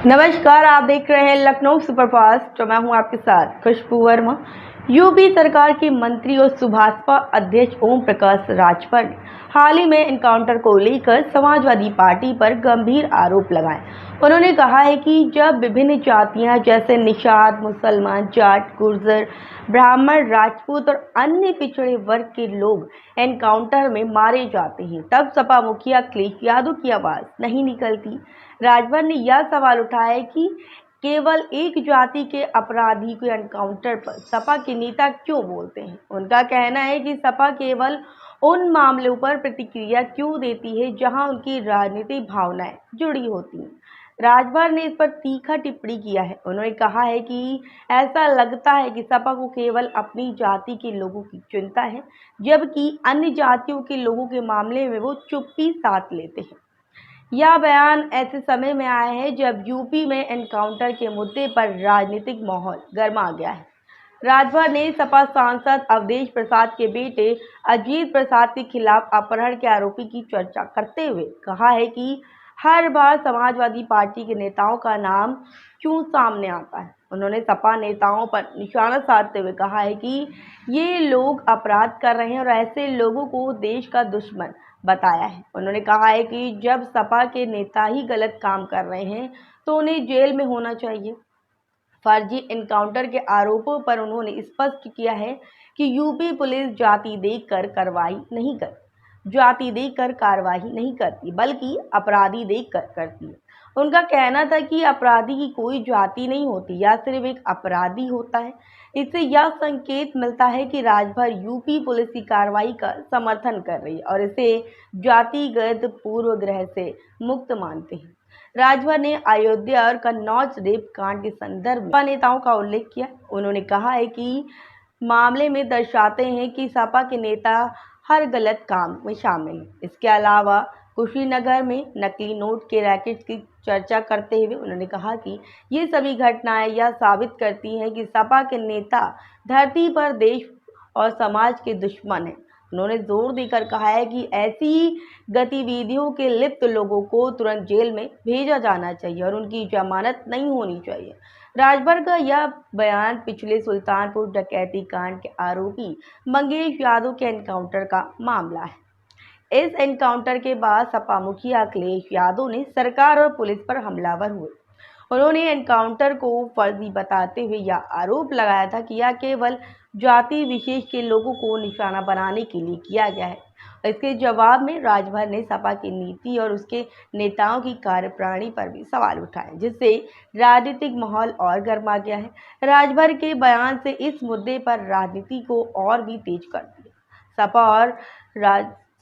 नमस्कार, आप देख रहे हैं लखनऊ सुपरफास्ट और मैं हूं आपके साथ खुशबू वर्मा। यूपी सरकार के मंत्री और सुभाषपा अध्यक्ष ओम प्रकाश राजभर ने हाल ही में एनकाउंटर को लेकर समाजवादी पार्टी पर गंभीर आरोप लगाए। उन्होंने कहा है कि जब विभिन्न जातियां जैसे निषाद, मुसलमान, जाट, गुर्जर, ब्राह्मण, राजपूत और अन्य पिछड़े वर्ग के लोग एनकाउंटर में मारे जाते हैं, तब सपा मुखिया अखिलेश यादव की आवाज़ नहीं निकलती। राजभर ने यह सवाल उठाया कि केवल एक जाति के अपराधी को एनकाउंटर पर सपा के नेता क्यों बोलते हैं। उनका कहना है कि सपा केवल उन मामलों पर प्रतिक्रिया क्यों देती है जहां उनकी राजनीतिक भावनाएं जुड़ी होती हैं। राजभर ने इस पर तीखा टिप्पणी किया है। उन्होंने कहा है कि ऐसा लगता है कि सपा को केवल अपनी जाति के लोगों की चिंता है, जबकि अन्य जातियों के लोगों के मामले में वो चुप्पी साध लेते हैं। यह बयान ऐसे समय में आया है जब यूपी में एनकाउंटर के मुद्दे पर राजनीतिक माहौल गर्मा गया है। राजभर ने सपा सांसद अवधेश प्रसाद के बेटे अजीत प्रसाद के खिलाफ अपहरण के आरोपी की चर्चा करते हुए कहा है कि हर बार समाजवादी पार्टी के नेताओं का नाम क्यों सामने आता है। उन्होंने सपा नेताओं पर निशाना साधते हुए कहा है कि ये लोग अपराध कर रहे हैं और ऐसे लोगों को देश का दुश्मन बताया है। उन्होंने कहा है कि जब सपा के नेता ही गलत काम कर रहे हैं तो उन्हें जेल में होना चाहिए। फर्जी एनकाउंटर के आरोपों पर उन्होंने स्पष्ट किया है कि यूपी पुलिस जाति देखकर कार्रवाई नहीं करती, बल्कि अपराधी देखकर करती है। उनका कहना था कि अपराधी की कोई जाति नहीं होती, या सिर्फ एक अपराधी होता है। इससे यह संकेत मिलता है कि राजभर यूपी पुलिस की कार्रवाई का समर्थन कर रही है और इसे जातिगत पूर्वग्रह से मुक्त मानते हैं। राजभर ने अयोध्या और कन्नौज रेप कांड के संदर्भ में नेताओं का उल्लेख किया। उन्होंने कहा है कि मामले में दर्शाते हैं कि सपा के नेता हर गलत काम में शामिल हैं। इसके अलावा कुशीनगर में नकली नोट के रैकेट की चर्चा करते हुए उन्होंने कहा कि ये सभी घटनाएं यह साबित करती हैं कि सपा के नेता धरती पर देश और समाज के दुश्मन हैं। उन्होंने जोर देकर कहा है कि ऐसी गतिविधियों के लिप्त लोगों को तुरंत जेल में भेजा जाना चाहिए और उनकी जमानत नहीं होनी चाहिए। राजभर का यह बयान पिछले सुल्तानपुर डकैती कांड के आरोपी मंगेश यादव के एनकाउंटर का मामला है। इस एनकाउंटर के बाद सपा मुखिया अखिलेश यादव ने सरकार और पुलिस पर हमलावर हुए। उन्होंने एनकाउंटर को फर्जी बताते हुए यह आरोप लगाया था कि यह केवल जाति विशेष के लोगों को निशाना बनाने के लिए किया गया है। इसके जवाब में राजभर ने सपा की नीति और उसके नेताओं की कार्यप्रणाली पर भी सवाल उठाए, जिससे राजनीतिक माहौल और गर्मा गया है। राजभर के बयान से इस मुद्दे पर राजनीति को और भी तेज कर दिया।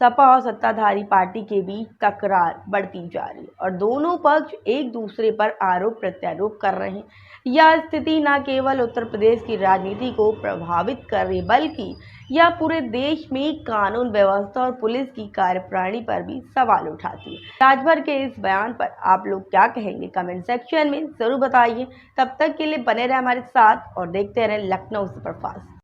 सपा और सत्ताधारी पार्टी के बीच तकरार बढ़ती जा रही है और दोनों पक्ष एक दूसरे पर आरोप प्रत्यारोप कर रहे हैं। यह स्थिति न केवल उत्तर प्रदेश की राजनीति को प्रभावित कर रही है, बल्कि यह पूरे देश में कानून व्यवस्था और पुलिस की कार्यप्रणाली पर भी सवाल उठाती है। राजभर के इस बयान पर आप लोग क्या कहेंगे, कमेंट सेक्शन में जरूर बताइए। तब तक के लिए बने रहे हमारे साथ और देखते रहें लखनऊ सुपरफास्ट।